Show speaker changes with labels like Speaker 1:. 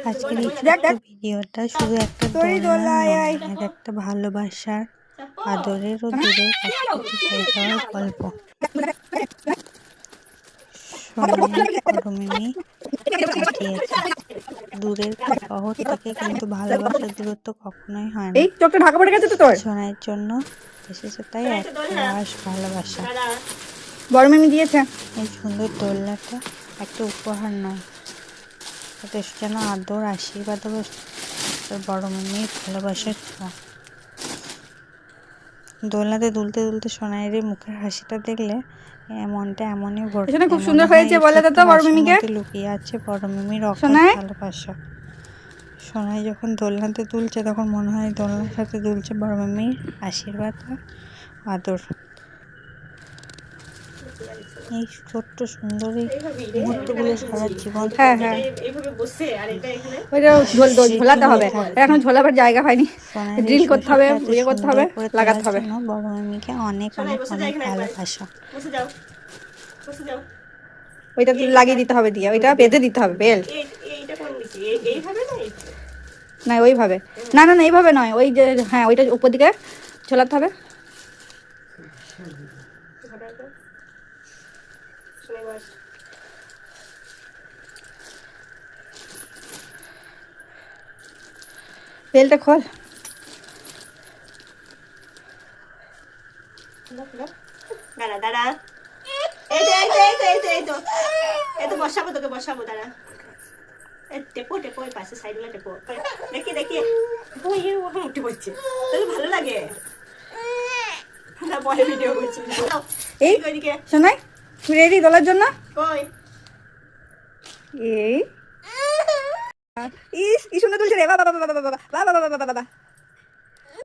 Speaker 1: আজকের এই ছোট্ট ভিডিওটা শুধু একটা দোলনা নয়, একটা ভালোবাসার, আদরের ও দূরের কাছ থেকে হয়ে যাওয়ার গল্প। সোনাই পরমিমি কাটিয়েছে দূরের শহর থেকে, কিন্তু ভালোবাসার দূরত্ব কখনোই হয় না।
Speaker 2: এই চোখটা ঢাকা পড়ে গেছে তো তোর।
Speaker 1: সোনাইয়ের জন্য এসেছে তাই এক রাশ ভালোবাসা।
Speaker 2: বড় মিমি দিয়েছে
Speaker 1: এই সুন্দর দোলনাটা একটা উপহার নয়, এটা যেন আদর, আশীর্বাদ ও বড় মিমির ভালোবাসার ছোঁয়া। দোলনাতে দুলতে দুলতে সোনাইয়ের মুখের হাসিটা দেখলে মনটা এমনই ভরে,
Speaker 2: খুব সুন্দর হয়েছে বলে তো বড় মিমিকে।
Speaker 1: লুকিয়ে আছে বড় মিমির অগাধ ভালোবাসা। সোনাই যখন দোলনাতে দুলছে তখন মনে হয় দোলনার সাথে দুলছে বড় মিমির আশীর্বাদ আর আদর। এই ছোট্ট সুন্দর এই মুহূর্তগুলো সারা জীবন।
Speaker 2: হ্যাঁ হ্যাঁ, ওইটা ঝোলাতে হবে, এখন ঝোলাবার জায়গা হয়নি, ড্রিল করতে হবে, ইয়ে করতে হবে, লাগাতে হবে।
Speaker 1: বড় মিমিকে অনেক অনেক অনেক ভালোবাসা।
Speaker 2: ওইটা লাগিয়ে দিতে হবে, দিয়ে ওইটা বেঁধে দিতে হবে বেল্ট। না ওইভাবে, না না না এইভাবে নয়, ওই যে হ্যাঁ ওইটা উপর দিকে ঝোলাতে হবে। বেলটা খোল।
Speaker 3: দাঁড়া দাঁড়া, এই তো বসাবো, তোকে বসাবো, দাঁড়া। টেপো টেপো, ওই পাশে সাইডগুলো টেপো, দেখি দেখি। উঠে পড়ছে, ভালো লাগে না, পরে ভিডিও করছি।
Speaker 2: এই শোনাই তুই রেডি দোলার জন্য?
Speaker 3: কই
Speaker 2: এই ইস কি সুন্দর তুলছে রে, বাবা বাবা বাবা বাবা বাবা বাবা বাবা বাবা।